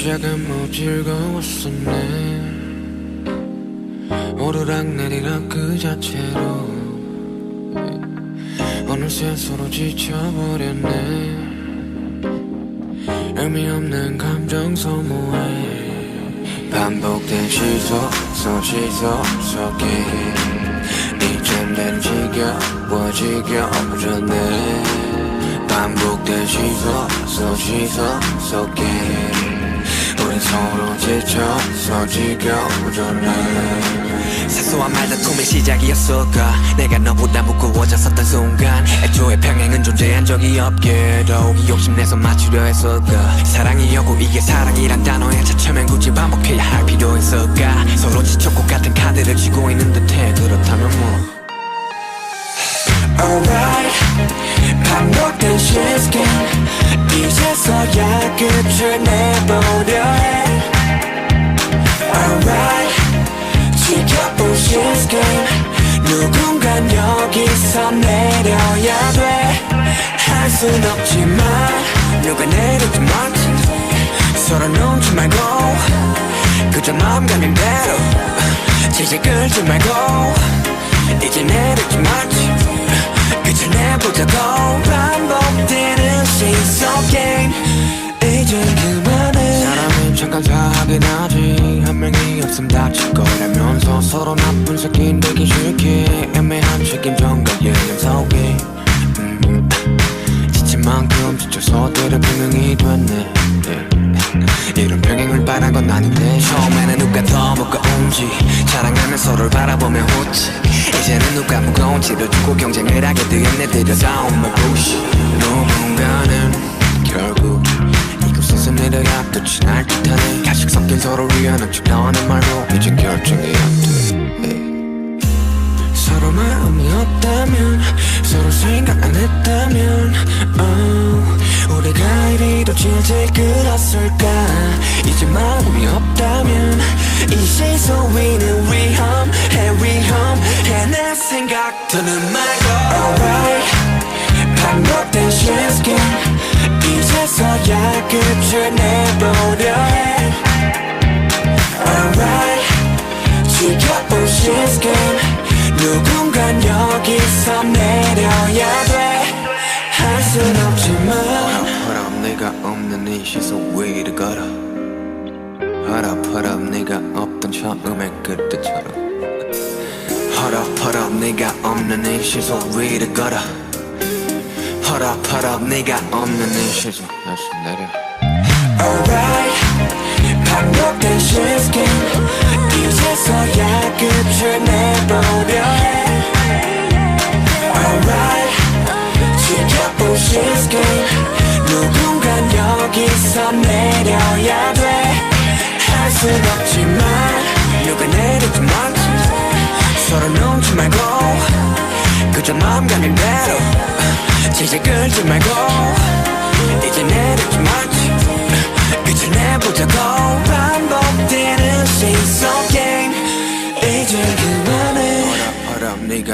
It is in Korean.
시작은 뭐 즐거웠었네. 오르락내리락 그 자체로 어느새 서로 지쳐버렸네. 의미 없는 감정 소모에 반복된 시소 속에 이젠 난 지겨워졌네. 반복된 시소 속에 우린 서로 지쳐서 지겨워졌네. 사소한 말다툼의 시작이었을까. 내가 너보다 무거워졌었던 순간 애초에 평행은 존재한 적이 없게도 욕심내서 맞추려 했을까. 사랑이었고 이게 사랑이란 단어의 자체면 굳이 반복해야 할 필요 있을까. 서로 지쳤고 같은 카드를 쥐고 있는 듯해. 그렇다면 뭐 Alright, 반복된 시스템 이제서야 끝을 내보려 해. Alright, 지켜본 시스템 누군간 여기서 내려야 돼. 할 순 없지만 누가 내리든 말든 서로 눈치 말고 그저 마음 가는 대로 질질 끌지 말고 이제 내리지 말지 그저 내보자고. 반복되는 시속 게임 이젠 그만해. 사람이 잠깐 사하긴 하지. 한 명이 없음 다칠 거라면서 서로 나쁜 새끼 되기 싫게 애매한 책임전과 예념 속에 지친 만큼 지쳐서 때려 병행이 됐네. 이런 병행을 바란 건 아닌데. 처음에는 누가 더 무거운지 자랑하며 서로를 바라보며 웃지. 이제는 누가 무거운지를 두고 경쟁을 하게 되었네. 들여다온 my bullshit. 누군가는 결국 이곳에서 내려야 끝이 날 듯하네. 가식 섞인 서로 위하는 척 너는 말고 이젠 결정이 안 돼. 서로 마음이 없다면 서로 생각 안 했다면 우리가 이리도 질질 끌었을까. 이제 마음이 없다면 이 시소 위는 위험해. 내 생각들은 말고 Alright, 반복된 시스템 이제서야 끝을 내보려 해. Alright, 지켜본 시스템 누군간 여기서 내려야 돼. 할 순 없지만 hold up 네가 없는 이 시소 위를 걸어. hold up 네가 없던 처음의 그때처럼. hold up 네가 없는 이 시소 위를 걸어. hold up 네가 없는 이 시소 다시 내려. Alright, 반복된 시스템 이제서야 끝을 내보려 해. Alright, 지켜본 시스템 누군간 여기서 내려야 돼. 할 순 없지만 누가 내리든 말든 서로 눈치 말고 그저 마음 가는 대로 질질 끌지 말고 이제 내리지 말지 그저 내보자고. 반복되는 시속 게임 이제 그만해. hold up 네가